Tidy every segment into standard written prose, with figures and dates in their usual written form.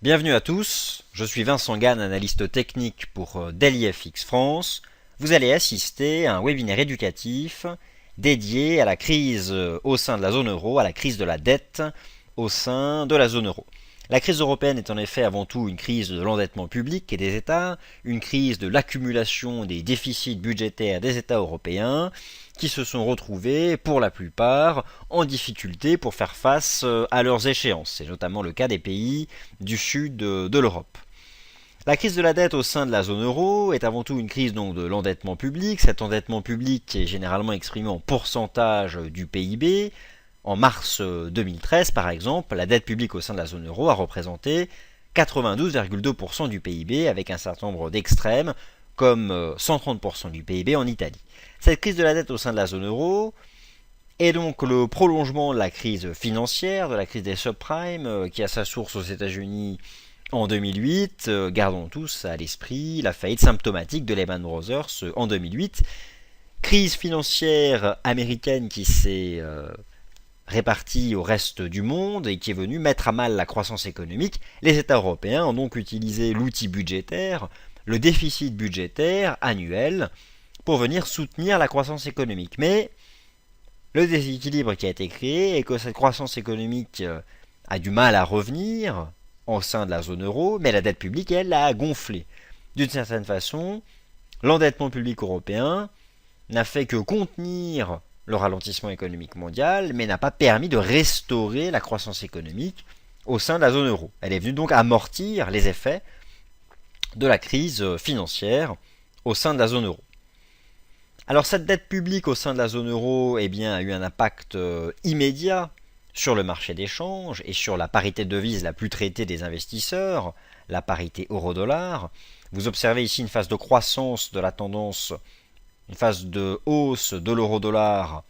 Bienvenue à tous, je suis Vincent Gann, analyste technique pour DailyFX France. Vous allez assister à un webinaire éducatif dédié à la crise au sein de la zone euro, à la crise de la dette au sein de la zone euro. La crise européenne est en effet avant tout une crise de l'endettement public et des États, une crise de l'accumulation des déficits budgétaires des États européens qui se sont retrouvés pour la plupart en difficulté pour faire face à leurs échéances. C'est notamment le cas des pays du sud de l'Europe. La crise de la dette au sein de la zone euro est avant tout une crise donc de l'endettement public. Cet endettement public est généralement exprimé en pourcentage du PIB. En mars 2013, par exemple, la dette publique au sein de la zone euro a représenté 92,2% du PIB, avec un certain nombre d'extrêmes, comme 130% du PIB en Italie. Cette crise de la dette au sein de la zone euro est donc le prolongement de la crise financière, de la crise des subprimes, qui a sa source aux États-Unis en 2008. Gardons tous à l'esprit la faillite symptomatique de Lehman Brothers en 2008. Crise financière américaine qui s'est répartie au reste du monde et qui est venue mettre à mal la croissance économique. Les États européens ont donc utilisé l'outil budgétaire, le déficit budgétaire annuel, pour venir soutenir la croissance économique. Mais le déséquilibre qui a été créé est que cette croissance économique a du mal à revenir au sein de la zone euro, mais la dette publique, elle, a gonflé. D'une certaine façon, l'endettement public européen n'a fait que contenir le ralentissement économique mondial, mais n'a pas permis de restaurer la croissance économique au sein de la zone euro. Elle est venue donc amortir les effets de la crise financière au sein de la zone euro. Alors cette dette publique au sein de la zone euro a eu un impact immédiat sur le marché d'échange et sur la parité de devise la plus traitée des investisseurs, la parité euro-dollar. Vous observez ici une phase de croissance de la tendance, une phase de hausse de l'euro-dollar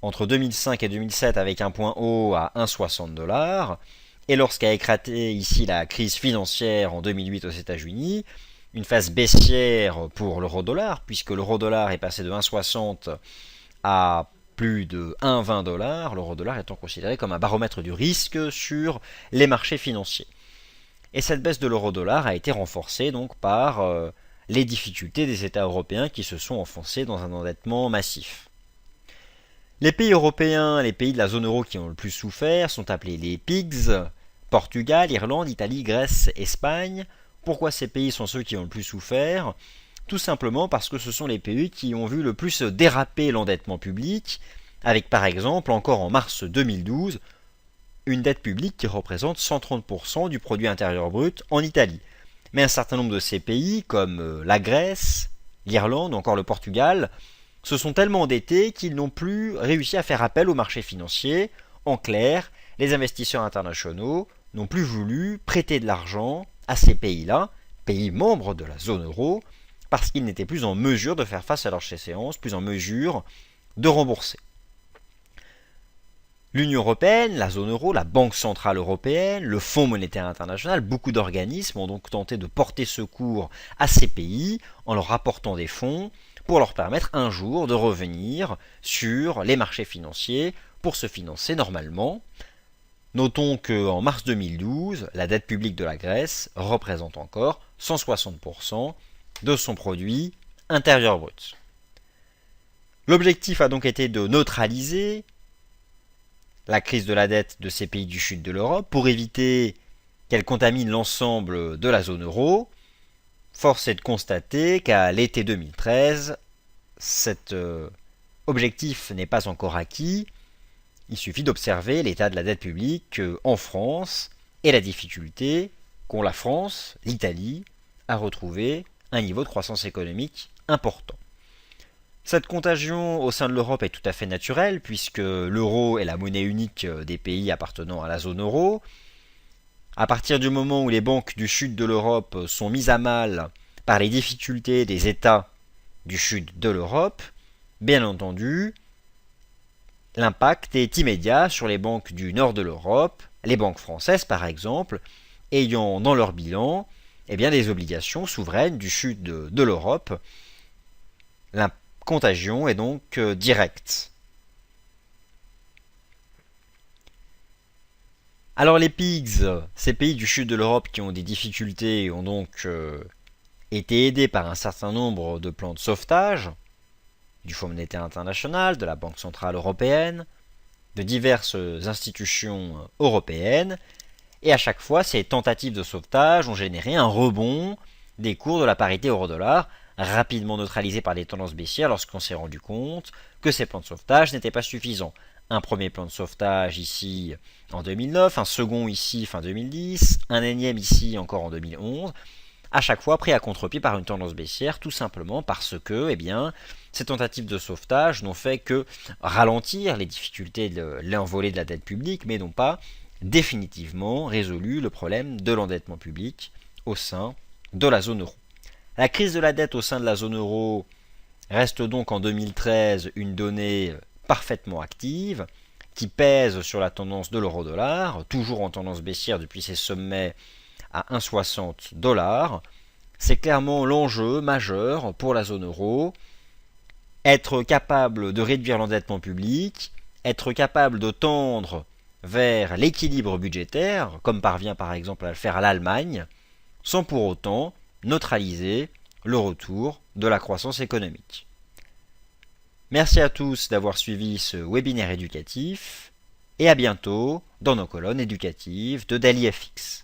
entre 2005 et 2007 avec un point haut à 1,60$. Et lorsqu'a éclaté ici la crise financière en 2008 aux États-Unis, une phase baissière pour l'euro-dollar, puisque l'euro-dollar est passé de 1,60 à plus de 1,20$, l'euro-dollar étant considéré comme un baromètre du risque sur les marchés financiers. Et cette baisse de l'euro-dollar a été renforcée donc par les difficultés des États européens qui se sont enfoncés dans un endettement massif. Les pays européens, les pays de la zone euro qui ont le plus souffert sont appelés les PIGS, Portugal, Irlande, Italie, Grèce, Espagne. Pourquoi ces pays sont ceux qui ont le plus souffert ? Tout simplement parce que ce sont les pays qui ont vu le plus déraper l'endettement public, avec par exemple, encore en mars 2012, une dette publique qui représente 130% du produit intérieur brut en Italie. Mais un certain nombre de ces pays, comme la Grèce, l'Irlande ou encore le Portugal, se sont tellement endettés qu'ils n'ont plus réussi à faire appel aux marchés financiers. En clair, les investisseurs internationaux n'ont plus voulu prêter de l'argent à ces pays-là, pays membres de la zone euro, parce qu'ils n'étaient plus en mesure de faire face à leurs échéances, plus en mesure de rembourser. L'Union européenne, la zone euro, la Banque centrale européenne, le Fonds monétaire international, beaucoup d'organismes ont donc tenté de porter secours à ces pays en leur apportant des fonds pour leur permettre un jour de revenir sur les marchés financiers pour se financer normalement. Notons qu'en mars 2012, la dette publique de la Grèce représente encore 160% de son produit intérieur brut. L'objectif a donc été de neutraliser la crise de la dette de ces pays du sud de l'Europe pour éviter qu'elle contamine l'ensemble de la zone euro. Force est de constater qu'à l'été 2013, cet objectif n'est pas encore acquis. Il suffit d'observer l'état de la dette publique en France et la difficulté qu'ont la France, l'Italie, à retrouver un niveau de croissance économique important. Cette contagion au sein de l'Europe est tout à fait naturelle puisque l'euro est la monnaie unique des pays appartenant à la zone euro. À partir du moment où les banques du sud de l'Europe sont mises à mal par les difficultés des États du sud de l'Europe, bien entendu, l'impact est immédiat sur les banques du nord de l'Europe, les banques françaises par exemple, ayant dans leur bilan des obligations souveraines du sud de l'Europe. La contagion est donc directe. Alors les PIGS, ces pays du sud de l'Europe qui ont des difficultés ont donc été aidés par un certain nombre de plans de sauvetage du Fonds monétaire international, de la Banque centrale européenne, de diverses institutions européennes, et à chaque fois ces tentatives de sauvetage ont généré un rebond des cours de la parité euro-dollar, rapidement neutralisé par des tendances baissières lorsqu'on s'est rendu compte que ces plans de sauvetage n'étaient pas suffisants. Un premier plan de sauvetage ici en 2009, un second ici fin 2010, un énième ici encore en 2011, à chaque fois pris à contre-pied par une tendance baissière, tout simplement parce que, ces tentatives de sauvetage n'ont fait que ralentir les difficultés de l'envolée de la dette publique, mais n'ont pas définitivement résolu le problème de l'endettement public au sein de la zone euro. La crise de la dette au sein de la zone euro reste donc en 2013 une donnée parfaitement active qui pèse sur la tendance de l'euro-dollar, toujours en tendance baissière depuis ses sommets à 1,60 $. C'est clairement l'enjeu majeur pour la zone euro. Être capable de réduire l'endettement public, être capable de tendre vers l'équilibre budgétaire, comme parvient par exemple à le faire l'Allemagne, sans pour autant neutraliser le retour de la croissance économique. Merci à tous d'avoir suivi ce webinaire éducatif et à bientôt dans nos colonnes éducatives de DailyFX.